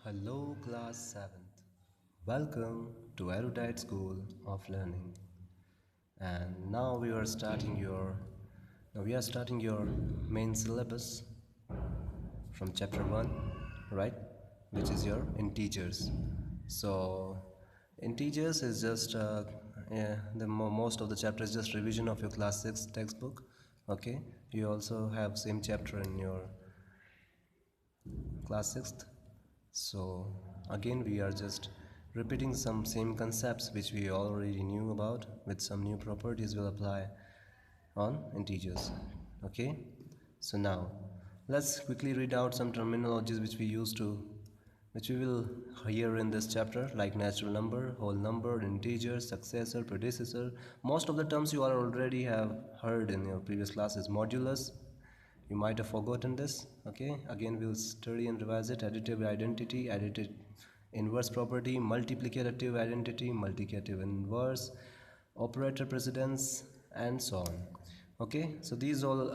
Hello, class 7th. Welcome to Erudite School of Learning. And now we are starting your main syllabus from chapter 1, right? Which is your integers. So, integers is just most of the chapter is just revision of your class 6 textbook. Okay, you also have same chapter in your class 6th. So again we are just repeating some same concepts which we already knew about, with some new properties will apply on integers. Okay, so now let's quickly read out some terminologies which we will hear in this chapter, like natural number, whole number, integer, successor, predecessor. Most of the terms you are already have heard in your previous classes. Modulus, you might have forgotten this. Okay, again we'll study and revise it. Additive identity, additive inverse property, multiplicative identity, multiplicative inverse, operator precedence, and so on. Okay, so these all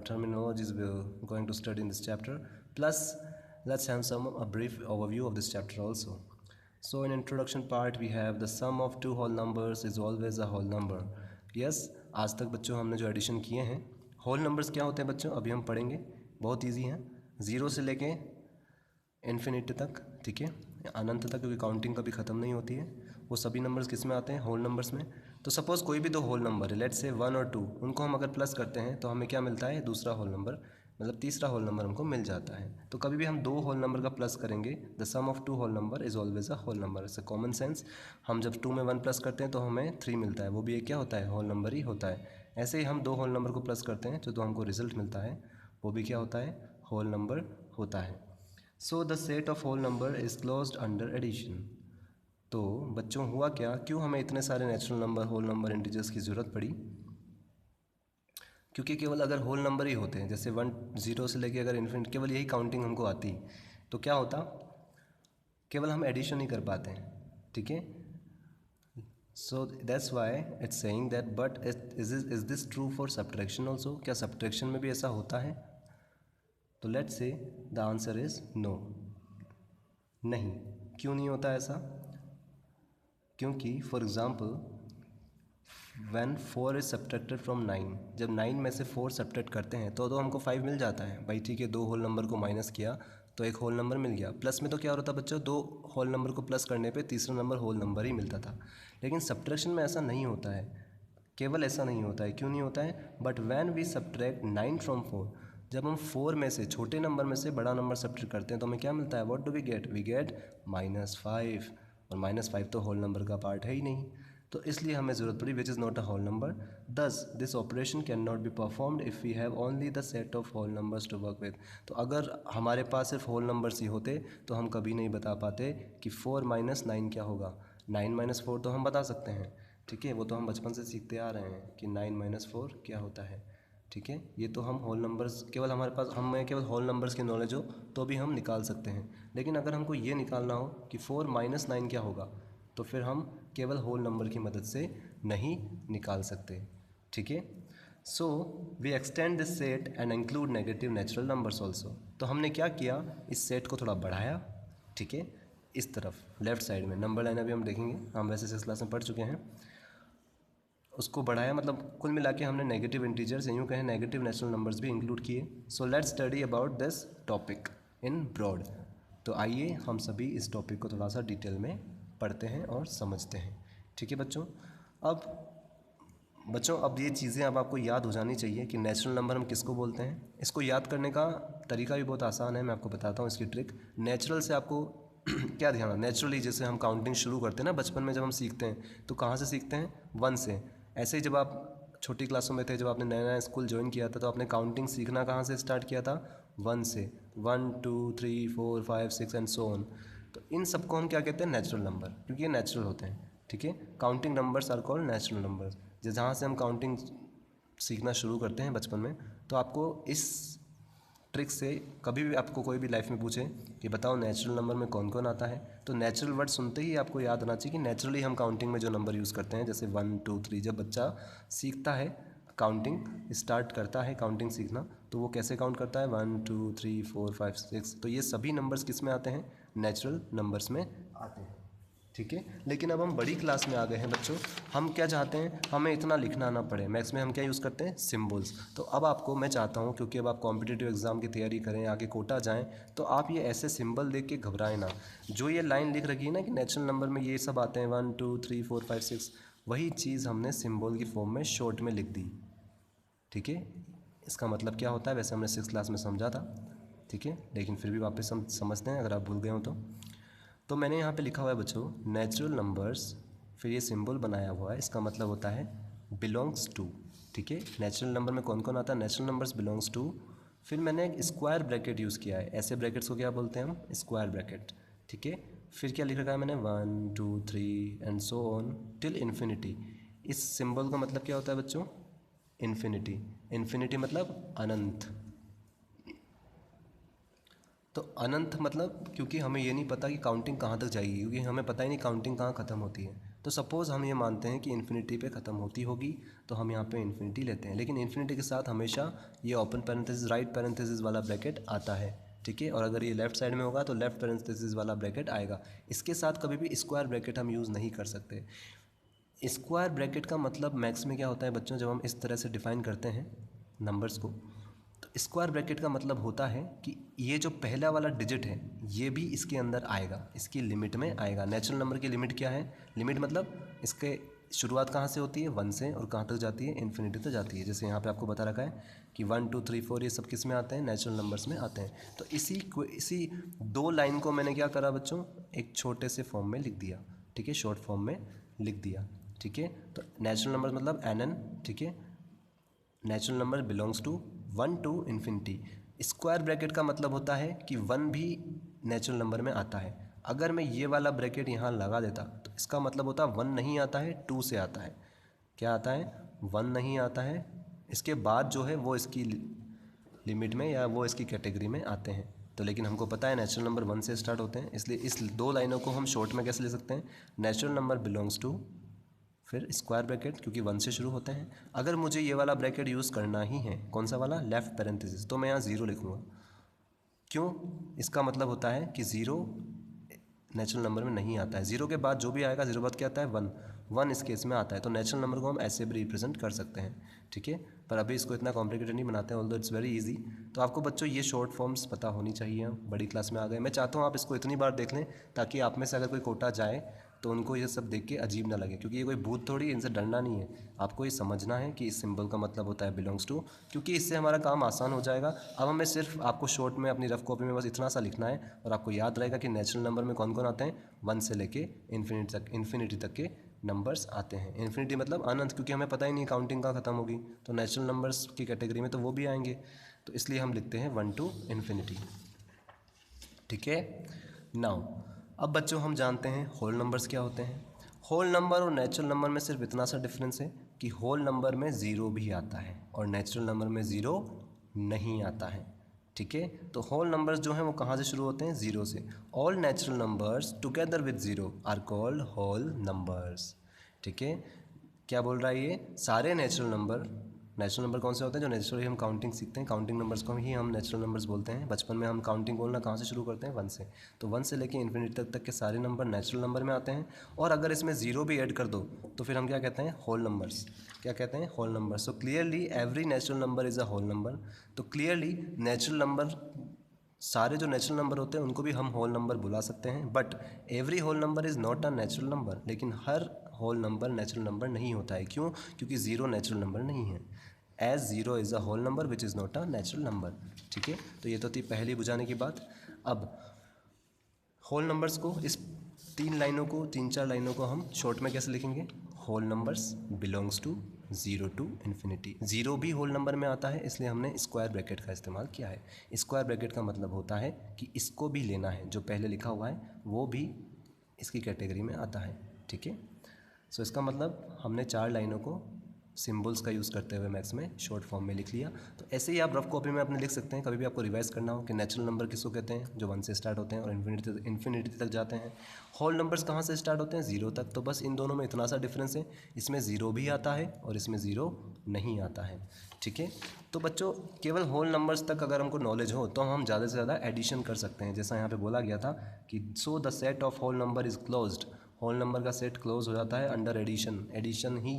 terminologies we're going to study in this chapter. Plus let's have a brief overview of this chapter also. So in introduction part we have the sum of two whole numbers is always a whole number. Yes, आज तक बच्चों हमने जो addition किए हैं, whole numbers क्या होते हैं बच्चों अभी हम पढ़ेंगे, बहुत इजी हैं, ज़ीरो से लेके इन्फिनिटी तक, ठीक है, अनंत तक, क्योंकि काउंटिंग कभी ख़त्म नहीं होती है। वो सभी नंबर्स किस में आते हैं, होल नंबर्स में। तो सपोज़ कोई भी दो होल नंबर है, लेट्स से 1 और 2, उनको हम अगर प्लस करते हैं तो हमें क्या मिलता है, दूसरा होल नंबर, मतलब तीसरा होल नंबर हमको मिल जाता है। तो कभी भी हम दो होल नंबर का प्लस करेंगे, the sum of two whole number is always a whole number. It's a common sense. हम जब 2 में 1 प्लस करते हैं तो हमें 3 मिलता है, वो भी एक क्या होता है, होल नंबर ही होता है। ऐसे ही हम दो होल नंबर को प्लस करते हैं तो हमको रिजल्ट मिलता है, वो भी क्या होता है, होल नंबर होता है। So the set of whole number is closed under addition. तो बच्चों हुआ क्या, क्यों हमें इतने सारे natural number, whole number, integers की ज़रूरत पड़ी? क्योंकि केवल अगर होल नंबर ही होते हैं, जैसे 1 0 से लेके अगर इन्फिनिट, केवल यही काउंटिंग हमको आती तो क्या होता, केवल हम एडिशन ही कर पाते हैं, ठीक है। So that's why it's saying that but is this true for subtraction also? क्या सब्ट्रैक्शन में भी ऐसा होता है? तो let's say the answer is no, नहीं। क्यों नहीं होता ऐसा? क्योंकि for example when 4 is subtracted from 9, जब 9 में से 4 सब्ट्रैक्ट करते हैं तो हमको 5 मिल जाता है भाई, ठीक है। दो होल नंबर को माइनस किया तो एक होल नंबर मिल गया। प्लस में तो क्या होता था बच्चों, दो होल नंबर को प्लस करने पे तीसरा नंबर होल नंबर ही मिलता था। लेकिन सब्ट्रैक्शन में ऐसा नहीं होता है, केवल ऐसा नहीं होता है। क्यों नहीं होता है? But when we subtract 9 from 4, जब हम 4 में से, छोटे नंबर में से बड़ा नंबर सब्ट्रैक्ट करते हैं तो हमें क्या मिलता है, what do we get, we get -5। और -5 तो होल नंबर का पार्ट है ही नहीं, तो इसलिए हमें ज़रूरत पड़ी which is not a whole number. Thus this operation can not be performed if we have only the set of whole numbers to work with. तो अगर हमारे पास सिर्फ होल नंबर्स ही होते तो हम कभी नहीं बता पाते कि 4 - 9 क्या होगा। 9 - 4 तो हम बता सकते हैं, ठीक है, वो तो हम बचपन से सीखते आ रहे हैं कि 9 - 4 क्या होता है, ठीक है। ये तो हम होल नंबर्स, केवल हमारे पास, हमें केवल होल नंबर्स की नॉलेज हो तो भी हम निकाल सकते हैं। लेकिन अगर हमको ये निकालना हो कि 4 - 9 क्या होगा, तो फिर हम केवल होल नंबर की मदद से नहीं निकाल सकते, ठीक है। So we extend this set and include negative natural numbers also. तो हमने क्या किया, इस सेट को थोड़ा बढ़ाया, ठीक है, इस तरफ लेफ्ट साइड में नंबर लाइन अभी हम देखेंगे, हम वैसे इस क्लास में पढ़ चुके हैं। उसको बढ़ाया, मतलब कुल मिला के हमने नेगेटिव इंटीजर्स, यूँ कहें नेगेटिव नेचुरल नंबर्स भी इंक्लूड किए। So let's study about this topic in broad. तो आइए हम सभी इस टॉपिक को थोड़ा सा डिटेल में पढ़ते हैं और समझते हैं, ठीक है बच्चों। अब ये चीज़ें अब आपको याद हो जानी चाहिए कि नेचुरल नंबर हम किसको बोलते हैं। इसको याद करने का तरीका भी बहुत आसान है, मैं आपको बताता हूँ इसकी ट्रिक। नेचुरल से आपको क्या ध्यान है, नेचुरली जैसे हम काउंटिंग शुरू करते हैं ना बचपन में, जब हम सीखते हैं तो कहाँ से सीखते हैं, 1 से। ऐसे ही जब आप छोटी क्लासों में थे, जब आपने नया नया स्कूल ज्वाइन किया था, तो आपने काउंटिंग सीखना कहाँ से स्टार्ट किया था, 1 से। 1 2 3 4 5 6 एंड सो ऑन। तो इन सबको हम क्या कहते हैं, नेचुरल नंबर, क्योंकि ये नेचुरल होते हैं, ठीक है। Counting numbers are called natural numbers. जहाँ से हम काउंटिंग सीखना शुरू करते हैं बचपन में, तो आपको इस ट्रिक से कभी भी आपको कोई भी लाइफ में पूछे कि बताओ नेचुरल नंबर में कौन कौन आता है, तो नेचुरल वर्ड सुनते ही आपको याद आना चाहिए कि नेचुरली हम काउंटिंग में जो नंबर यूज़ करते हैं, जैसे 1 2 3, जब बच्चा सीखता है काउंटिंग स्टार्ट करता है, काउंटिंग सीखना, तो वो कैसे काउंट करता है 1 2 3 4 5 6, तो ये सभी नंबर्स किस में आते हैं, नेचुरल नंबर्स में आते हैं, ठीक है। लेकिन अब हम बड़ी क्लास में आ गए हैं बच्चों, हम क्या चाहते हैं, हमें इतना लिखना ना पड़े, मैथ्स में हम क्या यूज़ करते हैं, सिम्बल्स। तो अब आपको मैं चाहता हूँ, क्योंकि अब आप कॉम्पिटिटिव एग्जाम की तैयारी करें, आगे कोटा जाएं, तो आप ये ऐसे सिंबल देख के घबराएं ना। जो ये लाइन लिख रखी है ना कि नेचुरल नंबर में ये सब आते हैं 1 2 3 4 5 6, वही चीज़ हमने सिम्बल की फॉर्म में शॉर्ट में लिख दी, ठीक है। इसका मतलब क्या होता है, वैसे हमने 6th क्लास में समझा था, ठीक है, लेकिन फिर भी वापस हम समझते हैं अगर आप भूल गए हो तो मैंने यहाँ पे लिखा हुआ है बच्चों नेचुरल नंबर्स, फिर ये सिंबल बनाया हुआ है, इसका मतलब होता है बिलोंग्स टू, ठीक है। नेचुरल नंबर में कौन कौन आता है, नेचुरल नंबर्स बिलोंग्स टू, फिर मैंने एक स्क्वायर ब्रैकेट यूज़ किया है, ऐसे ब्रैकेट्स को क्या बोलते हैं हम, स्क्वायर ब्रैकेट, ठीक है। फिर क्या लिख रखा है मैंने 1 2 3 and so on till infinity. इस सिंबल का मतलब क्या होता है बच्चों, इन्फिनिटी, इन्फिनिटी मतलब अनंत। तो अनंत मतलब, क्योंकि हमें ये नहीं पता कि काउंटिंग कहाँ तक जाएगी, क्योंकि हमें पता ही नहीं काउंटिंग कहाँ ख़त्म होती है। तो सपोज़ हम ये मानते हैं कि इन्फिनिटी पे ख़त्म होती होगी, तो हम यहाँ पे इन्फिनिटी लेते हैं, लेकिन इन्फिनिटी के साथ हमेशा ये ओपन पैरेंथेसिस राइट पैरेंथेसिस वाला ब्रैकेट आता है, ठीक है। और अगर ये लेफ्ट साइड में होगा तो लेफ्ट पैरेंथेसिस वाला ब्रैकेट आएगा। इसके साथ कभी भी स्क्वायर ब्रैकेट हम यूज़ नहीं कर सकते। स्क्वायर ब्रैकेट का मतलब मैथ्स में क्या होता है बच्चों, जब हम इस तरह से डिफ़ाइन करते हैं नंबर्स को, तो स्क्वायर ब्रैकेट का मतलब होता है कि ये जो पहला वाला डिजिट है ये भी इसके अंदर आएगा, इसकी लिमिट में आएगा। नेचुरल नंबर की लिमिट क्या है, लिमिट मतलब इसके शुरुआत कहाँ से होती है, 1 से, और कहाँ तक जाती है, इन्फिनिटी तक जाती है। जैसे यहाँ पे आपको बता रखा है कि 1 2 3 4 ये सब किस में आते हैं, नेचुरल नंबर्स में आते हैं। तो इसी 2 लाइन को मैंने क्या करा बच्चों, एक छोटे से फॉर्म में लिख दिया, ठीक है, शॉर्ट फॉर्म में लिख दिया, ठीक है। तो नेचुरल नंबर मतलब NN, ठीक है, natural number belongs to 1 to infinity. Square bracket का मतलब होता है कि 1 भी नेचुरल नंबर में आता है। अगर मैं ये वाला ब्रैकेट यहाँ लगा देता तो इसका मतलब होता 1 नहीं आता है, 2 से आता है। क्या आता है, 1 नहीं आता है, इसके बाद जो है वो इसकी लिमिट में या वो इसकी कैटेगरी में आते हैं। तो लेकिन हमको पता है नेचुरल नंबर 1 से स्टार्ट होते हैं, इसलिए इस 2 लाइनों को हम शॉर्ट में कैसे ले सकते हैं, नेचुरल नंबर बिलोंग्स टू, फिर स्क्वायर ब्रैकेट, क्योंकि 1 से शुरू होते हैं। अगर मुझे ये वाला ब्रैकेट यूज़ करना ही है, कौन सा वाला, लेफ्ट पैरेंथेसिस, तो मैं यहाँ 0 लिखूँगा। क्यों, इसका मतलब होता है कि 0 नेचुरल नंबर में नहीं आता है। 0 के बाद जो भी आएगा, 0 बाद क्या आता है, 1, 1 इस केस में आता है। तो नेचुरल नंबर को हम ऐसे भी रिप्रेजेंट कर सकते हैं, ठीक है। पर अभी इसको इतना कॉम्प्लिकेटेड नहीं बनाते हैं, ऑल्दो इट्स वेरी इजी। तो आपको बच्चों ये शॉर्ट फॉर्म्स पता होनी चाहिए, बड़ी क्लास में आ गए। मैं चाहता हूँ आप इसको इतनी बार देख लें ताकि आप में से अगर कोई कोटा जाए तो उनको ये सब देख के अजीब ना लगे, क्योंकि ये कोई भूत थोड़ी, इनसे डरना नहीं है। आपको ये समझना है कि इस सिंबल का मतलब होता है बिलोंग्स टू, क्योंकि इससे हमारा काम आसान हो जाएगा। अब हमें सिर्फ आपको शॉर्ट में अपनी रफ कॉपी में बस इतना सा लिखना है, और आपको याद रहेगा कि नेचुरल नंबर में कौन कौन आते हैं, 1 से लेके इन्फिनिटी तक के नंबर्स आते हैं। इन्फिनिटी मतलब अनंत, क्योंकि हमें पता ही नहीं काउंटिंग कहाँ ख़त्म होगी, तो नेचुरल नंबर्स की कैटेगरी में तो वो भी आएंगे, तो इसलिए हम लिखते हैं 1 टू इन्फिनिटी, ठीक है। नाउ अब बच्चों हम जानते हैं होल नंबर्स क्या होते हैं। होल नंबर और नेचुरल नंबर में सिर्फ इतना सा डिफरेंस है कि होल नंबर में 0 भी आता है और नेचुरल नंबर में 0 नहीं आता है, ठीक है। तो होल नंबर्स जो हैं वो कहाँ से शुरू होते हैं, 0 से। All natural numbers together with 0 are called whole numbers, ठीक है। क्या बोल रहा है ये, सारे नेचुरल नंबर कौन से होते हैं, जो नेचुरली हम काउंटिंग सीखते हैं, काउंटिंग नंबर्स को ही हम नेचुरल नंबर्स बोलते हैं। बचपन में हम काउंटिंग बोलना कहाँ से शुरू करते हैं, 1 से। तो 1 से लेके इन्फिनिटी तक के सारे नंबर नेचुरल नंबर में आते हैं, और अगर इसमें 0 भी ऐड कर दो तो फिर हम क्या कहते हैं, होल नंबर्स। क्या कहते हैं, whole number. So clearly every natural number is a whole number. तो क्लियरली नेचुरल नंबर, सारे जो नेचुरल नंबर होते हैं उनको भी हम होल नंबर बुला सकते हैं, but every whole number is not a natural number. लेकिन हर होल नंबर नेचुरल नंबर नहीं होता है। क्यों, क्योंकि 0 नेचुरल नंबर नहीं है। As 0 is a whole number which is not a natural number, ठीक है। तो ये तो थी पहली बुझाने की बात। अब होल नंबर्स को, इस 3 लाइनों को, 3-4 लाइनों को हम शॉर्ट में कैसे लिखेंगे, whole numbers belongs to 0 to infinity. 0 भी होल नंबर में आता है, इसलिए हमने स्क्वायर ब्रैकेट का इस्तेमाल किया है। स्क्वायर ब्रैकेट का मतलब होता है कि इसको भी लेना है, जो पहले लिखा हुआ है वो भी इसकी कैटेगरी में आता है, ठीक है। सो इसका मतलब हमने 4 लाइनों को सिम्बल्स का यूज़ करते हुए मैथ्स में शॉर्ट फॉर्म में लिख लिया। तो ऐसे ही आप रफ कॉपी में अपने लिख सकते हैं, कभी भी आपको रिवाइज करना हो कि नेचुरल नंबर किसको कहते हैं, जो 1 से स्टार्ट होते हैं और इन्फिनिटी तक जाते हैं। होल नंबर्स कहाँ से स्टार्ट होते हैं, 0 तक। तो बस इन दोनों में इतना सा डिफरेंस है, इसमें 0 भी आता है और इसमें 0 नहीं आता है, ठीक है। तो बच्चों केवल होल नंबर्स तक अगर हमको नॉलेज हो तो हम ज़्यादा से ज़्यादा एडिशन कर सकते हैं। जैसा यहाँ पे बोला गया था कि so the set of whole number is closed, whole number का सेट क्लोज हो जाता है अंडर एडिशन। एडिशन ही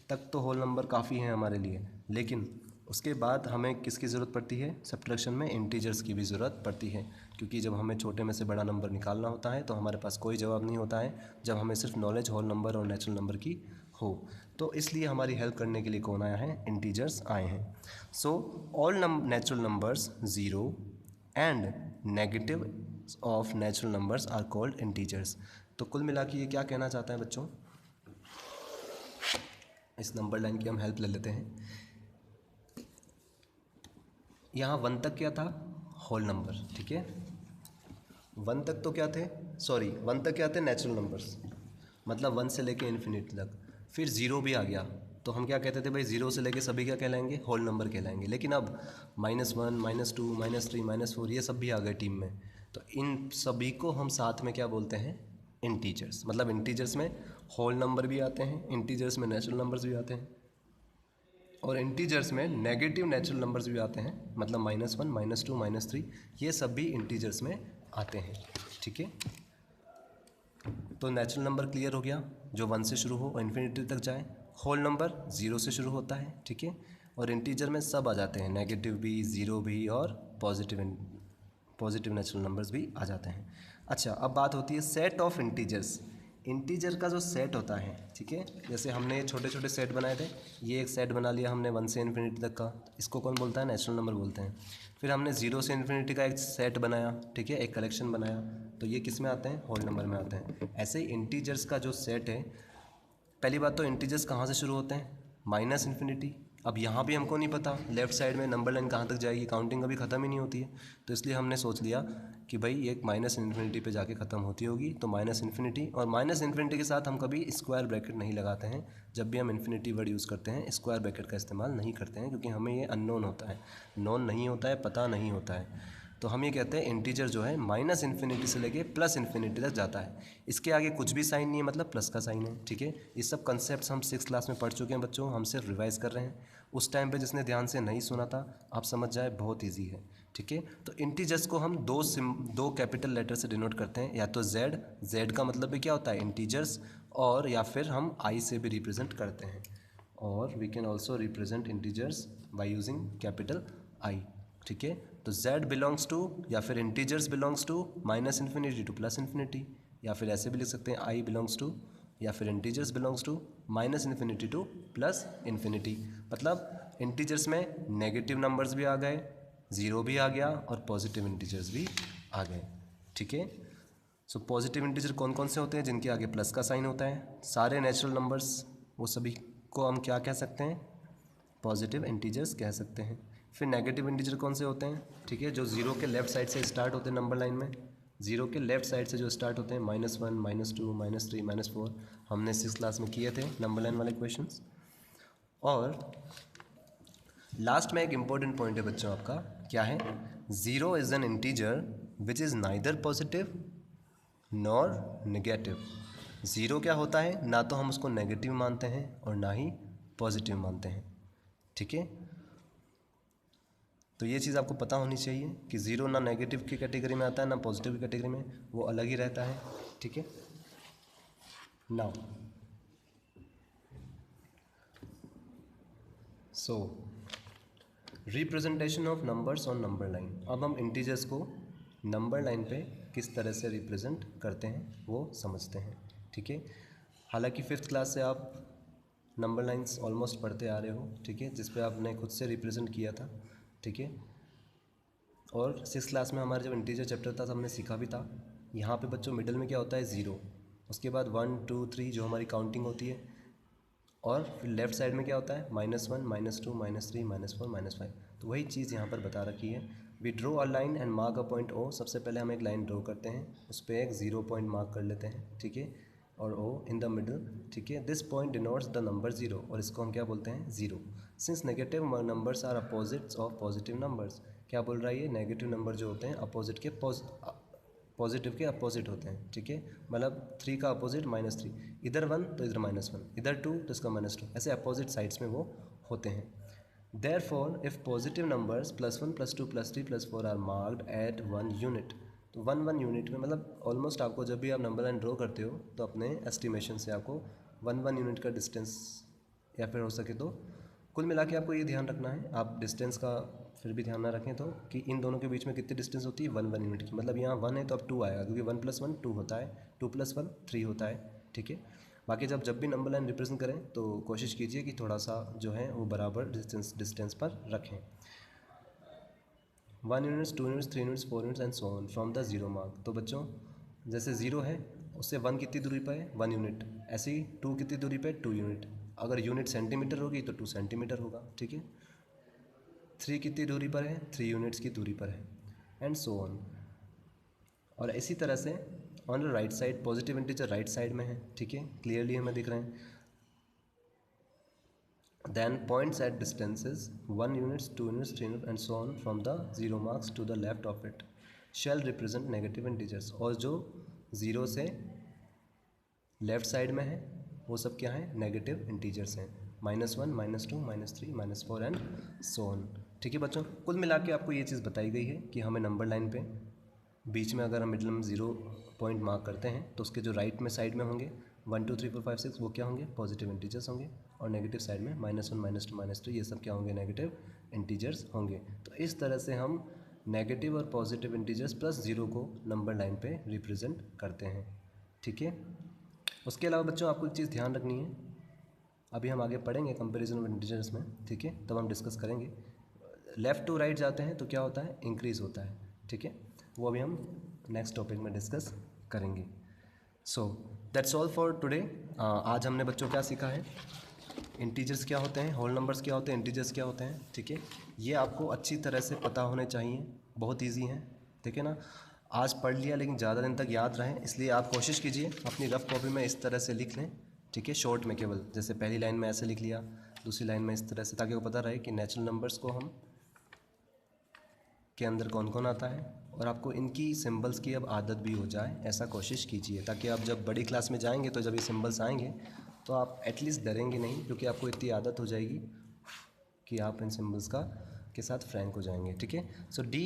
तक तो होल नंबर काफ़ी है हमारे लिए, लेकिन उसके बाद हमें किसकी ज़रूरत पड़ती है, सब्ट्रैक्शन में इंटीजर्स की भी ज़रूरत पड़ती है। क्योंकि जब हमें छोटे में से बड़ा नंबर निकालना होता है तो हमारे पास कोई जवाब नहीं होता है, जब हमें सिर्फ नॉलेज होल नंबर और नेचुरल नंबर की हो। तो इसलिए हमारी हेल्प करने के लिए कौन आया है, इंटीजर्स आए हैं। So all natural numbers 0 and negative of natural numbers are called integers. तो कुल मिला के ये क्या कहना चाहता है बच्चों, इस नंबर लाइन की हम हेल्प ले लेते हैं। यहाँ 1 तक क्या था, होल नंबर, ठीक है। 1 तक तो क्या थे, 1 तक क्या थे, नेचुरल नंबर्स, मतलब 1 से लेके इन्फिनिटी तक। फिर 0 भी आ गया तो हम क्या कहते थे भाई, 0 से लेके सभी क्या कहलाएंगे, होल नंबर कहलाएंगे। लेकिन अब -1, -2, -3, -4 ये सब भी आ गए टीम में, तो इन सभी को हम साथ में क्या बोलते हैं, इंटीजर्स। मतलब इंटीजर्स में होल नंबर भी आते हैं, इंटीजर्स में नेचुरल नंबर्स भी आते हैं, और इंटीजर्स में नेगेटिव नेचुरल नंबर्स भी आते हैं। मतलब -1, -2, -3 ये सब भी इंटीजर्स में आते हैं, ठीक है। तो नेचुरल नंबर क्लियर हो गया, जो 1 से शुरू हो और इन्फिनिटी तक जाए। होल नंबर 0 से शुरू होता है, ठीक है। और इंटीजर में सब आ जाते हैं, नेगेटिव भी, 0 भी और पॉजिटिव नेचुरल नंबर्स भी आ जाते हैं। अच्छा, अब बात होती है सेट ऑफ इंटीजर्स। इंटीजर का जो सेट होता है, ठीक है, जैसे हमने छोटे छोटे सेट बनाए थे, ये एक सेट बना लिया हमने 1 से इन्फिनिटी तक का, इसको कौन बोलता है, नेचुरल नंबर बोलते हैं। फिर हमने 0 से इन्फिनिटी का एक सेट बनाया, ठीक है, एक कलेक्शन बनाया, तो ये किस में आते हैं, होल नंबर में आते हैं। ऐसे ही इंटीजर्स का जो सेट है, पहली बात तो इंटीजर्स कहाँ से शुरू होते हैं, -इन्फिनिटी। अब यहाँ भी हमको नहीं पता लेफ्ट साइड में नंबर लाइन कहाँ तक जाएगी, काउंटिंग कभी ख़त्म ही नहीं होती है। तो इसलिए हमने सोच लिया कि भाई एक -इन्फिनिटी पे जाके ख़त्म होती होगी, तो -इन्फिनिटी। और -इन्फिनिटी के साथ हम कभी स्क्वायर ब्रैकेट नहीं लगाते हैं। जब भी हम इन्फिनिटी वर्ड यूज़ करते हैं स्क्वायर ब्रैकेट का इस्तेमाल नहीं करते हैं, क्योंकि हमें ये अननोन होता है, नोन नहीं होता है, पता नहीं होता है। तो हम ये कहते हैं इंटीजर जो है -इन्फिनिटी से लेके +इन्फिनिटी तक जाता है। इसके आगे कुछ भी साइन नहीं है, मतलब प्लस का साइन है, ठीक है। ये सब कंसेप्ट हम 6th क्लास में पढ़ चुके हैं बच्चों, हम सिर्फ रिवाइज कर रहे हैं। उस टाइम पे जिसने ध्यान से नहीं सुना था, आप समझ जाए, बहुत ईजी है, ठीक है। तो इंटीजर्स को हम दो कैपिटल लेटर से डिनोट करते हैं, या तो जेड का मतलब भी क्या होता है, इंटीजर्स, और या फिर हम आई से भी रिप्रेजेंट करते हैं। और we can also represent integers by using capital I, ठीक है। तो z बिलोंग्स टू, या फिर integers belongs to -infinity to +infinity, या फिर ऐसे भी लिख सकते हैं i बिलोंग्स टू, या फिर integers belongs to -infinity to +infinity. मतलब इंटीजर्स में नेगेटिव नंबर्स भी आ गए, 0 भी आ गया, और पॉजिटिव इंटीजर्स भी आ गए, ठीक है। सो पॉजिटिव इंटीजर कौन कौन से होते हैं, जिनके आगे प्लस का साइन होता है, सारे नेचुरल नंबर्स, वो सभी को हम क्या कह सकते हैं, पॉजिटिव इंटीजर्स कह सकते हैं। फिर नेगेटिव इंटीजर कौन से होते हैं, ठीक है, जो 0 के लेफ्ट साइड से स्टार्ट होते हैं नंबर लाइन में, 0 के लेफ्ट साइड से जो स्टार्ट होते हैं, -1, -2, -3, -4, हमने 6th क्लास में किए थे नंबर लाइन वाले क्वेश्चंस। और लास्ट में एक इम्पॉर्टेंट पॉइंट है बच्चों आपका, क्या है, 0 is an integer which is neither positive nor negative. 0 क्या होता है, ना तो हम उसको नेगेटिव मानते हैं और ना ही पॉजिटिव मानते हैं, ठीक है। तो ये चीज़ आपको पता होनी चाहिए कि 0 ना नेगेटिव की कैटेगरी में आता है, ना पॉजिटिव की कैटेगरी में, वो अलग ही रहता है, ठीक है। Now so representation of numbers on number line. अब हम इंटीजर्स को नंबर लाइन पे किस तरह से रिप्रेजेंट करते हैं वो समझते हैं, ठीक है। हालांकि 5th क्लास से आप नंबर लाइंस ऑलमोस्ट पढ़ते आ रहे हो, ठीक है, जिस पे आपने खुद से रिप्रेजेंट किया था, ठीक है। और 6th क्लास में हमारा जब इंटीजर चैप्टर था तो हमने सीखा भी था। यहाँ पे बच्चों मिडिल में क्या होता है, 0, उसके बाद 1, 2, 3 जो हमारी काउंटिंग होती है, और फिर लेफ्ट साइड में क्या होता है, -1, -2, -3, -4, -5। तो वही चीज़ यहाँ पर बता रखी है। We draw a line and mark a point O. सबसे पहले हम एक लाइन ड्रॉ करते हैं, उस पर एक 0 पॉइंट मार्क कर लेते हैं, ठीक है। और ओ इन द मिडल, ठीक है। This point denotes the number zero, और इसको हम क्या बोलते हैं, zero. Since negative numbers are opposites of positive numbers, क्या बोल रहा है ये, नेगेटिव नंबर जो होते हैं अपोजिट के पॉजिटिव के अपोजिट होते हैं, ठीक है। मतलब 3 का अपोजिट -3, इधर 1 तो इधर -1, इधर 2 तो इसका -2, ऐसे अपोजिट साइड्स में वो होते हैं। Therefore if positive numbers +1 +2 +3 +4 are marked at 1 unit, तो 1 यूनिट में मतलब ऑलमोस्ट आपको जब भी आप नंबर लाइन ड्रॉ करते हो तो अपने एस्टिमेशन से आपको 1 यूनिट का डिस्टेंस, या फिर हो सके तो कुल मिला के आपको ये ध्यान रखना है, आप डिस्टेंस का फिर भी ध्यान ना रखें तो, कि इन दोनों के बीच में कितनी डिस्टेंस होती है, 1 यूनिट की। मतलब यहाँ 1 है तो अब 2 आएगा, क्योंकि 1 + 1 2 होता है, 2 + 1 3 होता है, ठीक है। बाकी जब भी नंबर लाइन रिप्रेजेंट करें तो कोशिश कीजिए कि थोड़ा सा जो है वो बराबर डिस्टेंस पर रखें। 1 units, 2 units, 3 units, 4 units and so on from the zero mark. तो बच्चों जैसे ज़ीरो है उससे 1 कितनी दूरी पर है, 1 यूनिट। ऐसे ही 2 कितनी दूरी पर है, 2 यूनिट। अगर यूनिट सेंटीमीटर होगी तो 2 सेंटीमीटर होगा, ठीक है। 3 कितनी दूरी पर है, 3 यूनिट्स की दूरी पर है, एंड सो ऑन। और इसी तरह से on the right side positive integer right side में है, ठीक है, क्लियरली हमें दिख रहे हैं। Then points at distances 1 units, 2 units, 3 units and so on from the zero marks to the left of it shall represent negative integers। और जो ज़ीरो से लेफ़्ट साइड में है वो सब क्या है, नेगेटिव इंटीजर्स हैं, -1 -2 -3 -4 एंड सो ऑन, ठीक है बच्चों। कुल मिला के आपको ये चीज़ बताई गई है कि हमें नंबर लाइन पे बीच में अगर हम मिडिल में 0 पॉइंट मार्क करते हैं तो उसके जो राइट में साइड में होंगे 1 2 3 4 5 6 वो क्या होंगे, पॉजिटिव इंटीजर्स होंगे, और नेगेटिव साइड में -1 -2 -3 ये सब क्या होंगे, नेगेटिव इंटीजर्स होंगे। तो इस तरह से हम नेगेटिव और पॉजिटिव इंटीजर्स प्लस 0 को नंबर लाइन पे रिप्रेजेंट करते हैं, ठीक है। उसके अलावा बच्चों आपको एक चीज़ ध्यान रखनी है, अभी हम आगे पढ़ेंगे कंपैरिजन ऑफ इंटीजर्स में, ठीक है, तब हम डिस्कस करेंगे। लेफ़्ट टू राइट जाते हैं तो क्या होता है, इंक्रीज़ होता है, ठीक है, वो अभी हम नेक्स्ट टॉपिक में डिस्कस करेंगे। So that's all for today. आज हमने बच्चों क्या सीखा है, इंटीजर्स क्या होते हैं, होल नंबर्स क्या होते हैं, इंटीजर्स क्या होते हैं, ठीक है। ये आपको अच्छी तरह से पता होने चाहिए, बहुत ईजी हैं, ठीक है ना। आज पढ़ लिया लेकिन ज़्यादा दिन तक याद रहें, इसलिए आप कोशिश कीजिए अपनी रफ कॉपी में इस तरह से लिख लें, ठीक है, शॉर्ट में केवल, जैसे पहली लाइन में ऐसे लिख लिया, दूसरी लाइन में इस तरह से, ताकि वो पता रहे कि नेचुरल नंबर्स को हम के अंदर कौन कौन आता है, और आपको इनकी सिंबल्स की अब आदत भी हो जाए, ऐसा कोशिश कीजिए, ताकि आप जब बड़ी क्लास में जाएंगे तो जब ये सिंबल्स आएंगे तो आप एटलीस्ट डरेंगे नहीं, क्योंकि आपको इतनी आदत हो जाएगी कि आप इन सिंबल्स के साथ फ्रैंक हो जाएंगे, ठीक है। सो डी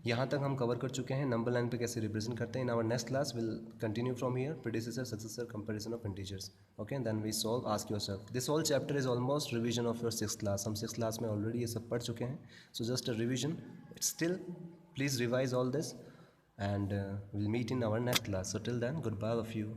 यहाँ तक हम कवर कर चुके हैं, नंबर लाइन पे कैसे रिप्रेजेंट करते हैं। In our next class will continue from here, predecessor successor comparison of integers, okay, then we solve, ask yourself. This whole chapter is almost revision of your 6th class. हम 6th class में already ये सब पढ़ चुके हैं, so just a revision, it's still please revise all this, and we'll meet in our next class. So till then, goodbye of you.